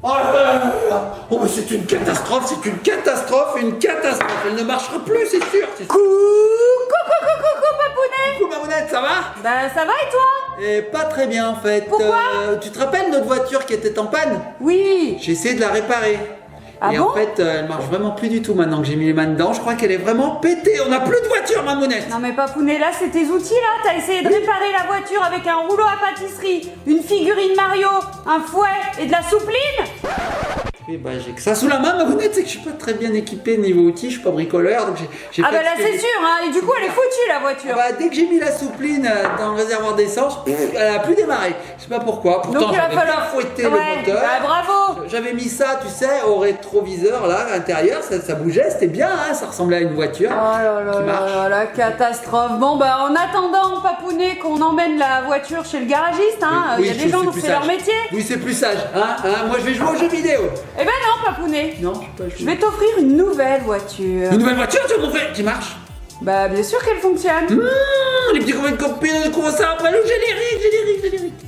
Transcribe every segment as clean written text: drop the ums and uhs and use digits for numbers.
Oh là là là là. Oh, mais c'est une catastrophe, c'est une catastrophe, une catastrophe. Elle ne marchera plus, c'est sûr. Coucou, papounet. Coucou Mamounette, ça va? Bah ça va et toi? Et pas très bien en fait. Pourquoi? Tu te rappelles notre voiture qui était en panne? Oui. J'ai essayé de la réparer. Ah et bon? en fait, elle marche vraiment plus du tout maintenant que j'ai mis les mains dedans. Je crois qu'elle est vraiment pétée. On n'a plus de voiture, Mamounette. Non mais papounet, là c'est tes outils là. T'as essayé de réparer la voiture avec un rouleau à pâtisserie, une figurine Mario, un fouet et de la soupline? Oui, bah j'ai que ça sous la main, Mamounette, c'est que je suis pas très bien équipé niveau outils, je suis pas bricoleur, donc j'ai Ah fait bah là ce que c'est j'ai- sûr, hein. Et du coup elle est foutue la voiture. Ah bah, dès que j'ai mis la soupline dans le réservoir d'essence, elle a plus démarré. Je sais pas pourquoi. Pourtant, Donc il va j'avais bien falloir fouetté le Ouais, moteur. bah bravo. J'avais mis ça, tu sais, au rétroviseur là, à l'intérieur, ça bougeait, c'était bien, hein, ça ressemblait à une voiture. Oh là là Qui là marche. là, la catastrophe. Bon bah en attendant papounet qu'on emmène la voiture chez le garagiste, hein. Il y a des gens c'est dont plus c'est leur sage. métier. Oui, c'est plus sage, hein. Moi, je vais jouer aux jeux vidéo. Eh ben non papounet. Non, je sais pas Je vais t'offrir une nouvelle voiture. Une nouvelle voiture, tu m'en fais, qui marche. Bah bien sûr qu'elle fonctionne. Les petits copains de copines, comment ça après le générique.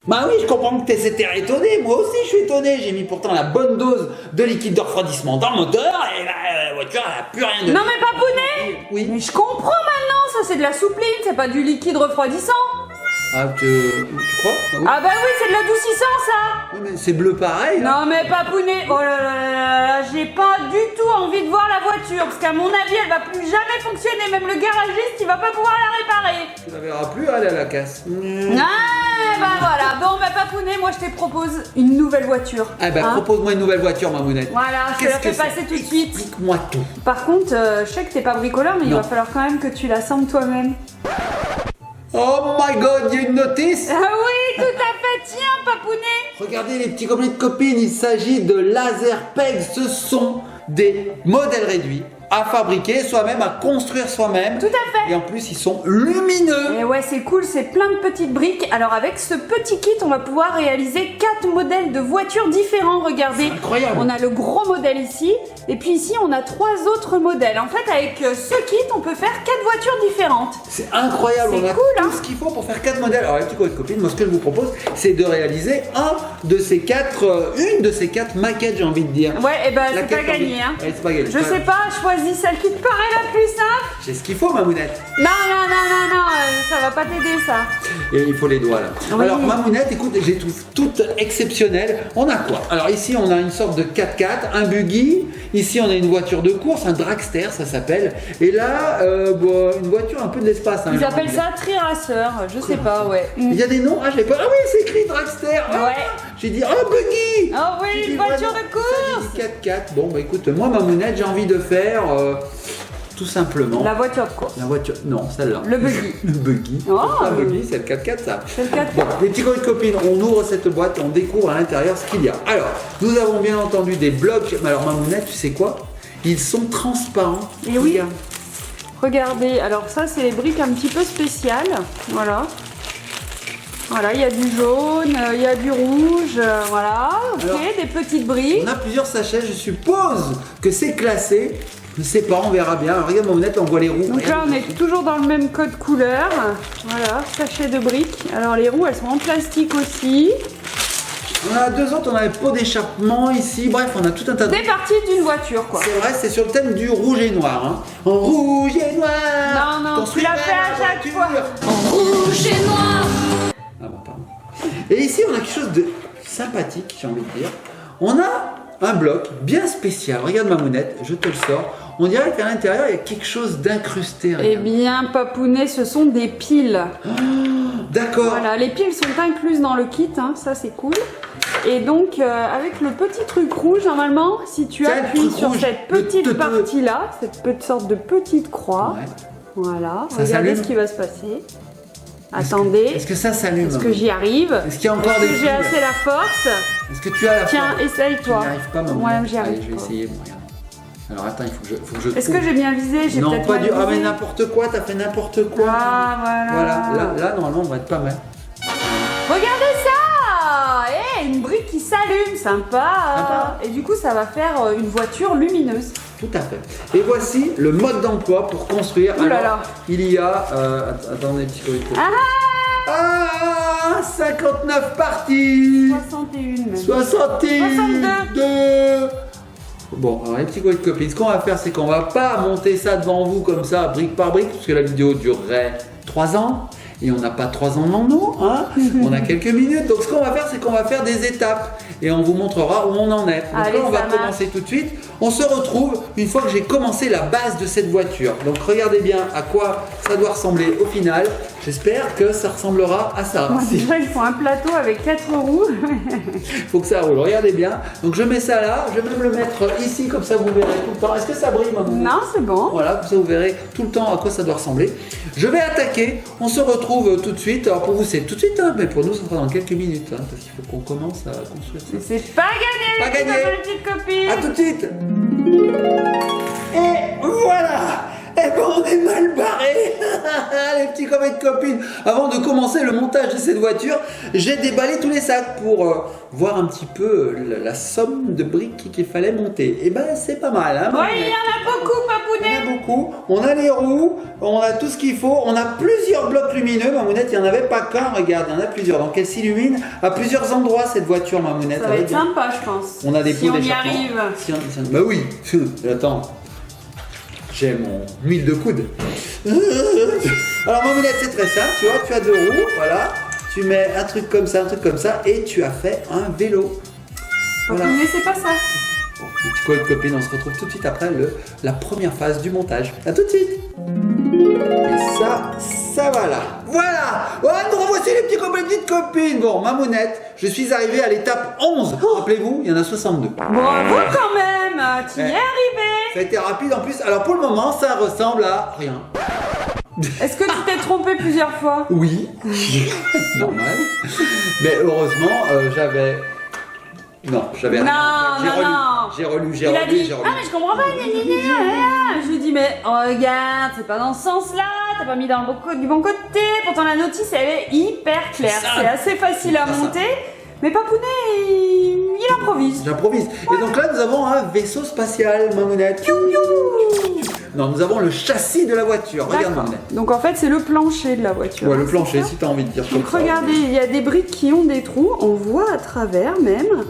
Bah oui, je comprends que t'étais étonné, moi aussi je suis étonné. J'ai mis pourtant la bonne dose de liquide de refroidissement dans le moteur et la voiture elle a plus rien de. Non mais papounet. Oui. Mais je comprends maintenant, ça c'est de la soupline, c'est pas du liquide refroidissant. Ah, tu crois? Ah oui. Ah bah oui, c'est de l'adoucissant ça. Oui, mais c'est bleu pareil. Hein. Non mais papounet, oh là là là là, j'ai pas du tout envie de voir la voiture parce qu'à mon avis elle va plus jamais fonctionner, même le garagiste il va pas pouvoir la réparer. Tu la verras plus, elle à la casse. Ah bah voilà, bon bah papounet, moi je te propose une nouvelle voiture. Ah bah Hein. propose-moi une nouvelle voiture, Mamounette. Voilà, je te la fais c'est passer tout de suite. Explique-moi tout. Par contre, je sais que t'es pas bricoleur, mais il Non. va falloir quand même que tu l'assembles toi-même. Oh my god, il y a une notice. Ah oui, tout à fait, tiens papounet. Regardez les petits copains de copines, il s'agit de laser pegs. Ce sont des modèles réduits à fabriquer soi-même, à construire soi-même. Tout à fait. Et en plus, ils sont lumineux. Et ouais, c'est cool, c'est plein de petites briques. Alors avec ce petit kit, on va pouvoir réaliser 4 modèles de voitures différents. Regardez, C'est incroyable. on a le gros modèle ici, et puis ici on a 3 autres modèles. En fait, avec ce kit, on peut faire 4 voitures différentes. C'est incroyable, C'est on a cool, tout hein. ce qu'il faut pour faire 4 modèles. Alors les petits copains de copines, moi ce que je vous propose, c'est de réaliser une de ces 4 maquettes, j'ai envie de dire. Ouais, et ben c'est Laquelle pas t'as envie gagné, hein. Ouais, c'est pas gagné. Je sais pas, choisis celle qui te paraît la plus simple. J'ai ce qu'il faut, Mamounette. Non, ça va pas t'aider ça. Et il faut les doigts là. Oui. Alors Mamounette, écoute, j'ai trouve toutes exceptionnelles. On a quoi? Alors ici on a une sorte de 4x4, un buggy. Ici on a une voiture de course, un dragster ça s'appelle. Et là, une voiture un peu de l'espace. Hein, Ils j'ai envie appellent de dire. ça trirasseur, je sais pas, ouais. Il y a des noms? Ah, je l'ai pas. Ah oui, c'est écrit dragster. Ah, Ouais. j'ai dit, oh buggy. Oh oui, J'ai dit, une voiture vraiment, de course. ça, j'ai dit 4x4. Bon bah écoute, moi Mamounette, j'ai envie de faire tout simplement. La voiture de course. La voiture, non, celle-là. Le buggy. Le buggy. Oh. C'est pas un buggy, c'est le 4x4 ça. C'est le 4x4. Bon, les petits copains de copines, on ouvre cette boîte et on découvre à l'intérieur ce qu'il y a. Alors, nous avons bien entendu des blocs. Mais alors, Mamounette, tu sais quoi? Ils sont transparents. Et oui. Regarde. Regardez, alors ça c'est les briques un petit peu spéciales, voilà. Voilà, il y a du jaune, il y a du rouge, voilà, ok, Alors, des petites briques. On a plusieurs sachets, je suppose que c'est classé. Je sais pas, on verra bien. Alors, regarde, Mamounette, on voit les roues. Donc là on est toujours dans le même code couleur, voilà, sachet de briques. Alors les roues elles sont en plastique aussi. On a deux autres, on a les pots d'échappement ici. Bref, on a tout un tas de. Des parties d'une voiture quoi. C'est vrai, c'est sur le thème du rouge et noir. Hein. En rouge et noir. Non, non, tu l'as fait à chaque fois. En rouge et noir. Ah bon, pardon. Et ici, on a quelque chose de sympathique, j'ai envie de dire. On a un bloc bien spécial. Regarde Mamounette, je te le sors. On dirait qu'à l'intérieur, il y a quelque chose d'incrusté. Eh regarde. bien papounet, ce sont des piles. D'accord. Voilà, les piles sont incluses dans le kit, hein, ça c'est cool. Et donc avec le petit truc rouge, normalement, si tu Tiens, le appuies truc sur rouge, cette le petite te- partie-là, cette sorte de petite croix, Ouais. voilà, Ça regardez s'allume ce qui va se passer. Attendez, Est-ce que ça s'allume? est-ce que j'y arrive? Est-ce qu'il y a encore Est-ce des que j'ai piles? assez la force? Est-ce que tu as la Tiens, forme? essaye-toi. Tu n'y arrives pas, Mamounette? Ouais, j'y Allez, arrive je vais pas. essayer. Bon, regarde. Alors attends, il faut que je Est-ce que trouve. j'ai bien visé? J'ai Non, peut-être pas mal du. Ah, mais visé. n'importe quoi, t'as fait n'importe quoi. Ah, voilà. Là, normalement, on va être pas mal. Regardez ça! Une brique qui s'allume, sympa. Sympa. Et du coup, ça va faire une voiture lumineuse. Tout à fait. Et voici le mode d'emploi pour construire. Ouh là Alors, là. il y a... attendez, petit peu. Ah 59 parties 61 même. 62. Bon, alors les petits colis de copines, ce qu'on va faire, c'est qu'on va pas monter ça devant vous comme ça, brique par brique, parce que la vidéo durerait 3 ans. Et on n'a pas 3 ans devant nous, hein. On a quelques minutes. Donc ce qu'on va faire, c'est qu'on va faire des étapes. Et on vous montrera où on en est. Donc Allez, là, on va ça marche. commencer tout de suite. On se retrouve une fois que j'ai commencé la base de cette voiture. Donc regardez bien à quoi ça doit ressembler au final. J'espère que ça ressemblera à ça. On dirait qu'il faut un plateau avec 4 roues. Il faut que ça roule, regardez bien. Donc je mets ça là, je vais même le mettre ici, comme ça vous verrez tout le temps. Est-ce que ça brille, maman? Non, c'est bon. Voilà, comme ça vous verrez tout le temps à quoi ça doit ressembler. Je vais attaquer, on se retrouve tout de suite. Alors pour vous c'est tout de suite, hein, mais pour nous ça sera dans quelques minutes, hein, parce qu'il faut qu'on commence à construire ça. C'est pas gagné, Pas gagné. les petites copines. A tout de suite. Et voilà. Eh ben on est mal barrés. Les petits copains de copines. Avant de commencer le montage de cette voiture, j'ai déballé tous les sacs pour voir un petit peu la somme de briques qu'il fallait monter. Et ben c'est pas mal, hein. Oui, il y en a beaucoup, On Papounet. a beaucoup, on a les roues, on a tout ce qu'il faut, on a plusieurs blocs lumineux, Mamounette, il n'y en avait pas qu'un, regarde, il y en a plusieurs, donc elle s'illumine à plusieurs endroits cette voiture, Mamounette. Ça va être bien. sympa, je pense. On a des si pots on y d'échappement. arrive. Bah oui, attends, j'ai mon huile de coude. Alors Mamounette, c'est très simple, tu vois, tu as 2 roues, voilà, tu mets un truc comme ça, et tu as fait un vélo. Voilà. Papounet, c'est pas ça. Bon, les petits colis de copines, on se retrouve tout de suite après la première phase du montage. A tout de suite. Et ça va là. Voilà. Oh, nous revoici les petits copains, les petites copines. Bon, Mamounette, je suis arrivé à l'étape 11. Rappelez-vous, il y en a 62. Bravo quand même. Tu y es Ouais. arrivé. Ça a été rapide en plus. Alors pour le moment, ça ressemble à rien. Est-ce que tu t'es trompé plusieurs fois? Oui, normal. Mais heureusement, j'avais... Non, j'avais rien. J'ai relu. Il a dit, ah mais je comprends pas, je lui dis, mais regarde, c'est pas dans ce sens-là, t'as pas mis du bon côté, pourtant la notice elle est hyper claire, C'est ça. c'est assez facile à C'est ça. monter, mais Papounet, il improvise. J'improvise. Et donc là, nous avons un vaisseau spatial, Mamounette. Non, nous avons le châssis de la voiture. Regarde, D'accord. Mamounette. Donc en fait c'est le plancher de la voiture. Ouais, le c'est plancher, ça. si tu as envie de dire Donc comme ça. regardez, il y a des briques qui ont des trous, on voit à travers même.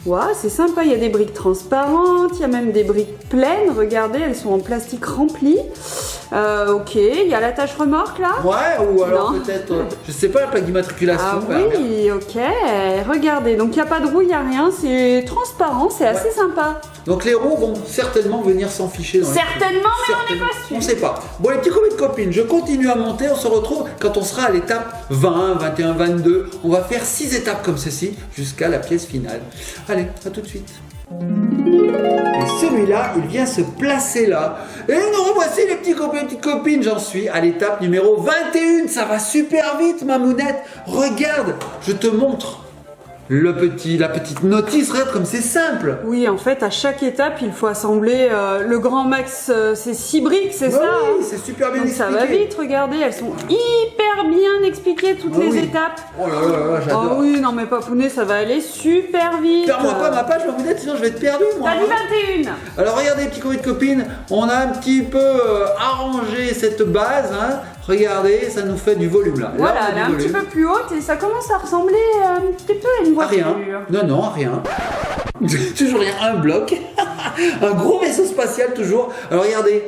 Waouh, c'est sympa, il y a des briques transparentes, il y a même des briques pleines, regardez, elles sont en plastique rempli. Ok, il y a l'attache remorque là. Ouais, ou alors Non. peut-être, je sais pas, la plaque d'immatriculation. Ah on verra bien. oui, ok, regardez, donc il n'y a pas de roue, il n'y a rien, c'est transparent, c'est assez sympa. Donc les roues vont certainement venir s'en ficher dans les Certainement, mais on n'est Certainement. pas sûr. On sait pas. Bon, les petits copains de copines, je continue à monter. On se retrouve quand on sera à l'étape 20, 21, 22. On va faire 6 étapes comme ceci jusqu'à la pièce finale. Allez, à tout de suite. Et celui-là, il vient se placer là. Et nous revoici les petits copains et petites copines. J'en suis à l'étape numéro 21. Ça va super vite, Mamounette. Regarde, je te montre la petite notice. Regarde comme c'est simple. Oui, en fait, à chaque étape, il faut assembler le grand max, c'est 6 briques, c'est Bah ça oui, hein. c'est super bien Donc ça expliqué. va vite, regardez, elles sont hyper bien expliquées toutes Ah les oui. étapes. Oh là là là, j'adore. Ah oui, non mais Papounet, ça va aller super vite. Perds-moi pas ma page, Mamounette, sinon je vais être perdu, moi. T'as dit 21. Alors regardez, petits copains de copines, on a un petit peu arrangé cette base, hein. Regardez, ça nous fait du volume là. Voilà, Là, on a elle est du un petit volume. peu plus haute et ça commence à ressembler un petit peu à une À voiture. rien. Non, à rien. Toujours rien, un bloc. Un gros vaisseau spatial toujours. Alors regardez,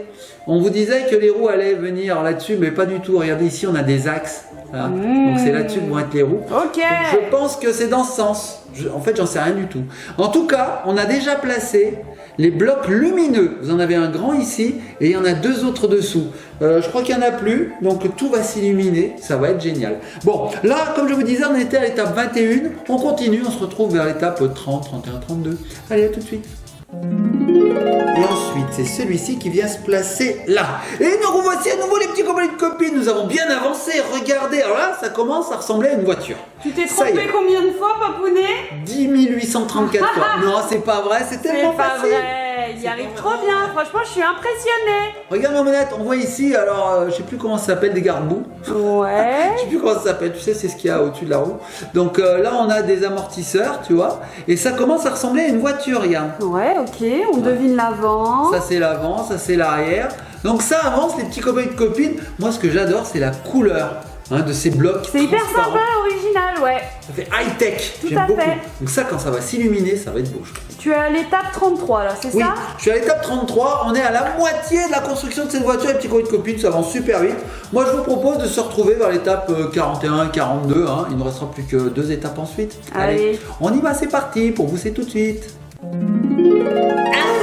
on vous disait que les roues allaient venir là-dessus, mais pas du tout. Regardez ici, on a des axes. Hein. Donc c'est là-dessus que vont être les roues. Ok. Donc, je pense que c'est dans ce sens. En fait, j'en sais rien du tout. En tout cas, on a déjà placé les blocs lumineux. Vous en avez un grand ici et il y en a 2 autres dessous. Je crois qu'il n'y en a plus, donc tout va s'illuminer. Ça va être génial. Bon, là, comme je vous disais, on était à l'étape 21. On continue, on se retrouve vers l'étape 30, 31, 32. Allez, à tout de suite. Et ensuite, c'est celui-ci qui vient se placer là. Et nous revoici à nouveau les petits copains et copines. Nous avons bien avancé. Regardez, alors là, ça commence à ressembler à une voiture. Tu t'es Ça y trompé est. combien de fois, Papounet? 10 834 fois. Non, c'est pas vrai, c'est C'est tellement pas facile. vrai. il y arrive trop bien. Franchement, je suis impressionnée. Regarde Mamounette, on voit ici, alors je sais plus comment ça s'appelle, des garde-boue. Ouais. Je sais plus comment ça s'appelle, tu sais, c'est ce qu'il y a au-dessus de la roue. Donc là, on a des amortisseurs, tu vois. Et ça commence à ressembler à une voiture, regarde. Ouais, ok. On devine l'avant. Ça, c'est l'avant, ça, c'est l'arrière. Donc ça avance, les petits copains et copines. Moi, ce que j'adore, c'est la couleur de ces blocs. C'est hyper transparents. sympa, original, ouais. Ça fait high-tech. Tout J'aime à beaucoup. fait. Donc ça, quand ça va s'illuminer, ça va être beau. Tu es à l'étape 33 là, c'est Oui, ça? je suis à l'étape 33, on est à la moitié de la construction de cette voiture, les petits copains et copines, ça avance super vite. Moi je vous propose de se retrouver vers l'étape 41 et 42, il ne restera plus que 2 étapes ensuite. Allez. On y va, c'est parti, pour vous c'est tout de suite.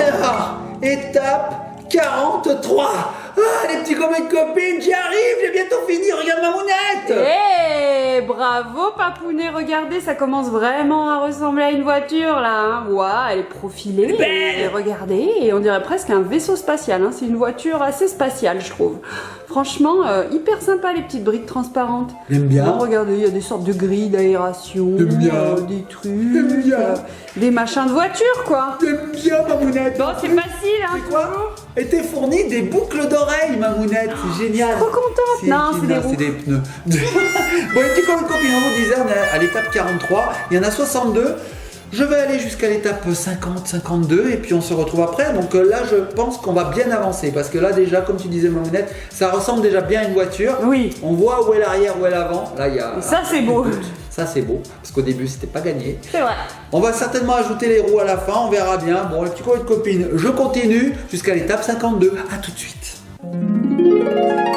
Alors, étape 43. Ah, les petits copains et copines, j'y arrive, j'ai bientôt fini, regarde ma mounette. Eh, bravo Papounet, regardez, ça commence vraiment à ressembler à une voiture là. Ouah, elle est profilée. Elle est belle. Et regardez, et on dirait presque un vaisseau spatial. C'est une voiture assez spatiale, je trouve. Franchement, hyper sympa les petites briques transparentes. J'aime bien. Bon, regardez, il y a des sortes de grilles d'aération, J'aime bien. des trucs, J'aime bien. des machins de voiture quoi. J'aime bien ma mounette. Bon, c'est facile, hein. C'est quoi? Et t'es fourni des boucles d'oreilles, ma mounette, c'est génial. Trop contente. Non, c'est des roues. C'est des pneus. Bon, les petits copains et copines, on vous disait, on est à l'étape 43, il y en a 62. Je vais aller jusqu'à l'étape 50, 52 et puis on se retrouve après. Donc là, je pense qu'on va bien avancer parce que là, déjà, comme tu disais, ma mounette, ça ressemble déjà bien à une voiture. Oui. On voit où est l'arrière, où est l'avant. Là, il y a. Et ça, c'est beau. Ça, c'est beau parce qu'au début, c'était pas gagné. C'est vrai. On va certainement ajouter les roues à la fin, on verra bien. Bon, les petits copains et copines, je continue jusqu'à l'étape 52. À tout de suite.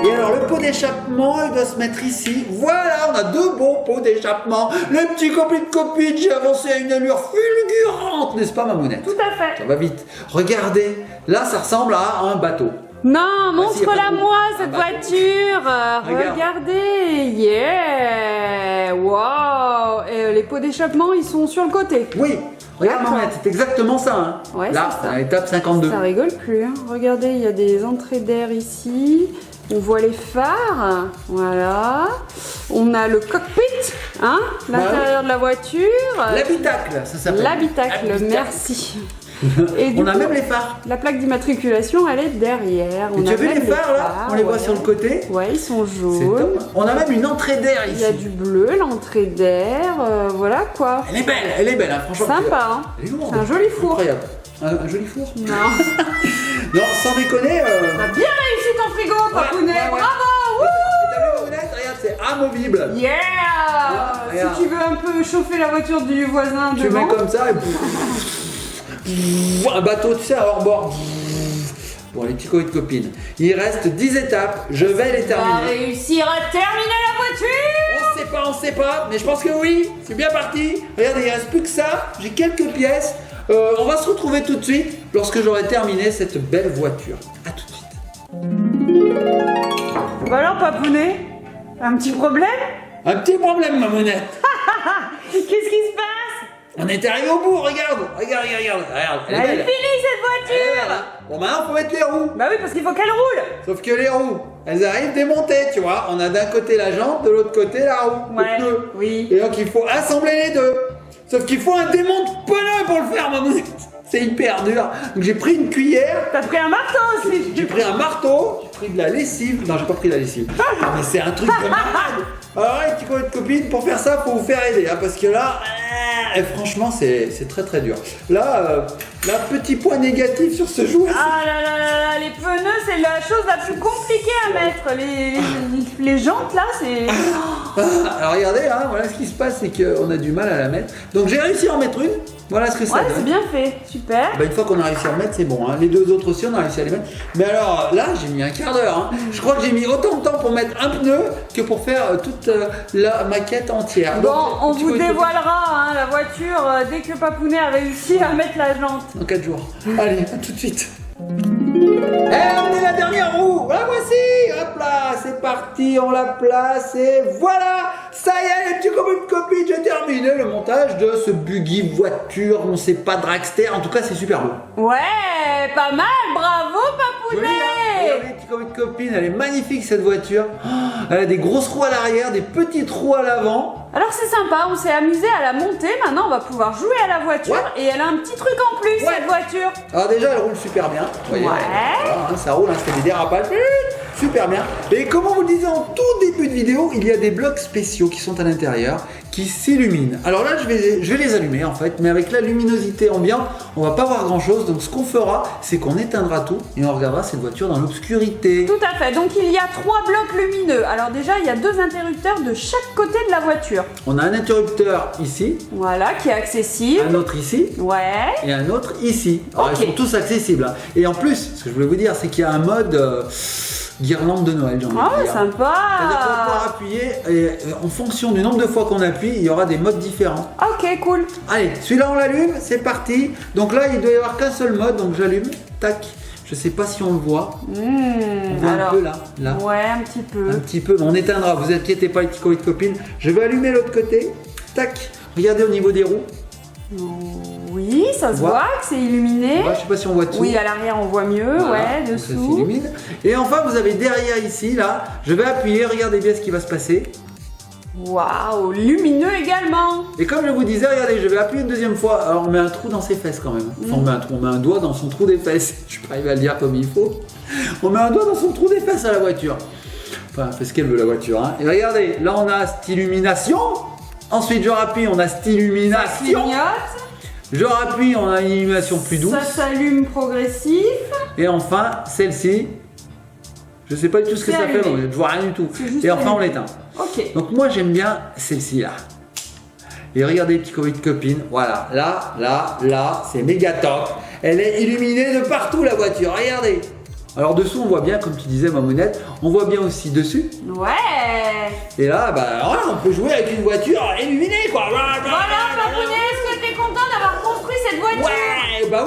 Et alors le pot d'échappement, il doit se mettre ici. Voilà, on a 2 bons pots d'échappement. Les petits copains et copines, j'ai avancé à une allure fulgurante, n'est-ce pas ma mounette? Tout à fait. Ça va vite. Regardez, là ça ressemble à un bateau. Non, si, y a pas montre-la de moi roue. cette Ah, bah, voiture. Regarde. Regardez, yeah, wow. Et les pots d'échappement, ils sont sur le côté. Oui, regarde ma D'accord. mounette, c'est exactement ça. Ouais, là, c'est ça. à l'étape 52. Ça rigole plus. Hein. Regardez, il y a des entrées d'air ici. On voit les phares. Voilà. On a le cockpit, l'intérieur de la voiture. L'habitacle, ça s'appelle. L'habitacle, merci. Et du On a coup, même les phares. la plaque d'immatriculation, elle est derrière. Et tu as vu les phares là? On les voit ouais. sur le côté. Ouais, ils sont C'est jaunes. top. On a même une entrée d'air Il ici. y a du bleu, l'entrée d'air, voilà quoi. Elle est belle, franchement. Sympa, hein. Elle est lourde. C'est un joli four. Incroyable. Un joli four. Non. Non, sans déconner. T'as bien réussi ton frigo, Papounet. ouais, ouais. Bravo. T'as vu, Mamounette? Regarde, c'est amovible. Yeah. regarde. Si tu veux un peu chauffer la voiture du voisin Tu devant. mets comme ça et un bateau, tu sais, à hors-bord. Bon, les petits copains et copines. Il reste 10 étapes. Je vais les Tu vas terminer. réussir à terminer la voiture. On sait pas, mais je pense que oui. C'est bien parti. Regardez, il reste plus que ça. J'ai quelques pièces. On va se retrouver tout de suite lorsque j'aurai terminé cette belle voiture. À tout de suite. Bah alors, Papounet, un petit problème? Un petit problème, Mamounette. Qu'est-ce qui se passe? On est arrivé au bout, regarde. Regarde. Elle est Elle est belle. finie cette Elle est voiture. belle, hein. Bon, maintenant, faut mettre les roues. Bah oui, parce qu'il faut qu'elle roule. Sauf que les roues, elles arrivent démontées, tu vois. On a d'un côté la jante, de l'autre côté la roue, Ouais, le pneu. oui. Et donc il faut assembler les deux. Sauf qu'il faut un démonte-pneu pour le faire, Mamounette. C'est hyper dur. Donc j'ai pris une cuillère, T'as pris un marteau aussi. j'ai pris un marteau, j'ai pris de la lessive. Non, j'ai pas pris de la lessive. Mais c'est un truc de malade. Alors les petits copains et copines, pour faire ça, faut vous faire aider, hein, parce que là, franchement, c'est très très dur. Là, petit point négatif sur ce jouet. Ah là là là là, les pneus, c'est la chose la plus compliquée à mettre. Les jantes là, c'est. Alors regardez, hein, voilà ce qui se passe, c'est qu'on a du mal à la mettre. Donc j'ai réussi à en mettre une. Voilà ce que ça Ouais, donne. c'est bien fait, super. Bah, une fois qu'on a réussi à en mettre, c'est bon. Hein. Les deux autres aussi, on a réussi à les mettre. Mais alors là, j'ai mis un quart d'heure. Hein. Je crois que j'ai mis autant de temps pour mettre un pneu que pour faire toute la maquette entière. Bon, Donc, on petit vous coin de dévoilera hein, la voiture dès que Papounet a réussi à mettre la jante. dans 4 jours. Allez, à tout de suite. On est la dernière roue. La voici. Hop là, c'est parti. On la place et voilà. Ça y est, les petits copains de copines, j'ai terminé le montage de ce buggy voiture. On sait pas dragster. En tout cas, c'est super beau. Ouais, pas mal, bravo Joli, hein. Papounet. Regardez, les petits copains de copines, elle est magnifique cette voiture. Elle a des grosses roues à l'arrière, des petites roues à l'avant. Alors c'est sympa, on s'est amusé à la monter, maintenant on va pouvoir jouer à la voiture et elle a un petit truc en plus cette voiture. Alors déjà elle roule super bien. Vous voyez, Ouais. voilà, hein, ça roule, hein, ça fait des dérapages. Super bien. Et comme on vous le disait en tout début de vidéo, il y a des blocs spéciaux qui sont à l'intérieur qui s'illuminent. Alors là, je vais les allumer en fait, mais avec la luminosité ambiante, on va pas voir grand chose. Donc ce qu'on fera, c'est qu'on éteindra tout et on regardera cette voiture dans l'obscurité. Tout à fait, donc il y a 3 blocs lumineux. Alors déjà, il y a 2 interrupteurs de chaque côté de la voiture. On a un interrupteur ici, Voilà, qui est accessible. un autre ici Ouais. et un autre ici. Alors Ok. ils sont tous accessibles. Hein. Et en plus, ce que je voulais vous dire, c'est qu'il y a un mode guirlande de Noël, j'ai envie Oh, de dire. sympa. C'est-à-dire qu'on va pouvoir appuyer et en fonction du nombre de fois qu'on appuie, il y aura des modes différents. Ok, cool. Allez, celui-là on l'allume, c'est parti. Donc là, il doit y avoir qu'un seul mode, donc j'allume. Tac. Je sais pas si on le voit. On voit alors, un peu là. ouais, un petit peu. Un petit peu, mais on éteindra. Vous inquiétez pas, les petits copains de copines. Je vais allumer l'autre côté. Tac. Regardez au niveau des roues. Oui, ça se Voit. voit que c'est illuminé. Je sais pas si on voit dessous. Oui, à l'arrière on voit mieux, Voilà, ouais, donc ça dessous. s'illumine. Et enfin, vous avez derrière ici, là, je vais appuyer, regardez bien ce qui va se passer. Waouh, lumineux également. Et comme je vous disais, regardez, je vais appuyer une deuxième fois. Alors on met un trou dans ses fesses quand même. Enfin, on met un doigt dans son trou des fesses. Je suis pas arrivé à le dire comme il faut. On met un doigt dans son trou des fesses à la voiture. Enfin, elle fait ce qu'elle veut la voiture. Hein. Et regardez, là on a cette illumination. Ensuite je rappuie, on a cette Ça illumination. clignote, Je rappuie, on a une illumination plus douce. ça s'allume progressif. Et enfin, celle-ci. Je sais pas du tout ce que C'est ça fait, allumé. donc je vois rien du tout. C'est juste Et enfin on allumé. l'éteint. Ok. Donc moi j'aime bien celle-ci là. Et regardez petits copains de copines, voilà, là, c'est méga top. Elle est illuminée de partout la voiture, regardez. Alors dessous on voit bien, comme tu disais Mamounette, on voit bien aussi dessus. Ouais. Et là, bah voilà, on peut jouer avec une voiture illuminée quoi. Voilà, Papounet, est-ce que t'es content d'avoir construit cette voiture? Ouais, bah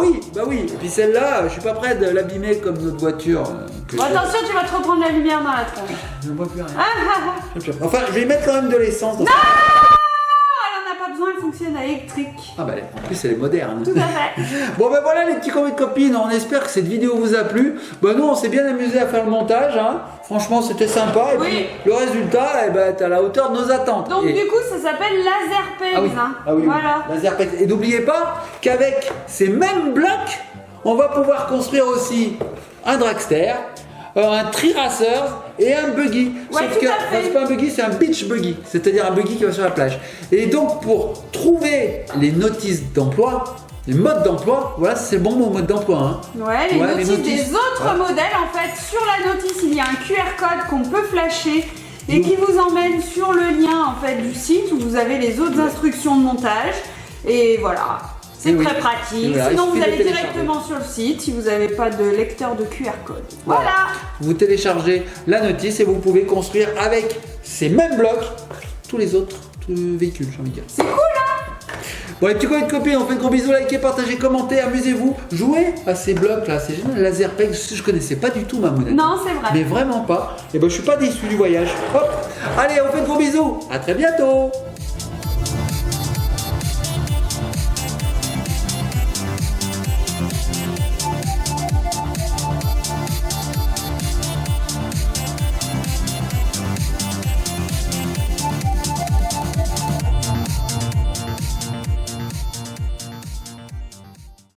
oui. Et puis celle-là, je suis pas prêt de l'abîmer comme notre voiture. Que Bon, j'ai- attention, tu vas te reprendre la lumière dans la tronche. Je ne vois plus rien. Ah, ah, ah. Enfin, je vais y mettre quand même de l'essence dans Elle en a pas besoin, elle fonctionne à électrique. Ah bah en plus elle est moderne. Tout à fait. Bon ben voilà les petits copains de copines, on espère que cette vidéo vous a plu. Ben nous on s'est bien amusé à faire le montage, hein. Franchement c'était sympa et Oui. puis le résultat eh ben, est à la hauteur de nos attentes. Donc Et- du coup, ça s'appelle Laserpex. ah oui, Hein. ah oui, Voilà. Laserpex. Et n'oubliez pas qu'avec ces mêmes blocs, on va pouvoir construire aussi un dragster, un tri-racers et un buggy. Ouais, Sauf tout que à fait. enfin, c'est pas un buggy, c'est un beach buggy, c'est-à-dire un buggy qui va sur la plage. Et donc pour trouver les notices d'emploi, les modes d'emploi, voilà c'est le bon mot, mode d'emploi. Hein. Ouais, les Ouais, les notices notices. des autres Ouais. modèles, en fait, sur la notice, il y a un QR code qu'on peut flasher et qui vous emmène sur le lien en fait du site où vous avez les autres instructions de montage. Et voilà, c'est Et oui. très Et pratique. voilà, il Sinon, suffit vous de allez télécharger. directement sur le site si vous n'avez pas de lecteur de QR code. Voilà. Vous téléchargez la notice et vous pouvez construire avec ces mêmes blocs tous les autres véhicules, j'ai envie de dire. C'est cool, hein? Bon les petits copains de copines, on fait de gros bisous, likez, partagez, commentez, amusez-vous, jouez à ces blocs là, c'est génial, Laserpex, je connaissais pas du tout ma monnaie. Non, c'est vrai. Mais vraiment pas, et ben je suis pas déçu du voyage. Hop, allez on fait de gros bisous, à très bientôt.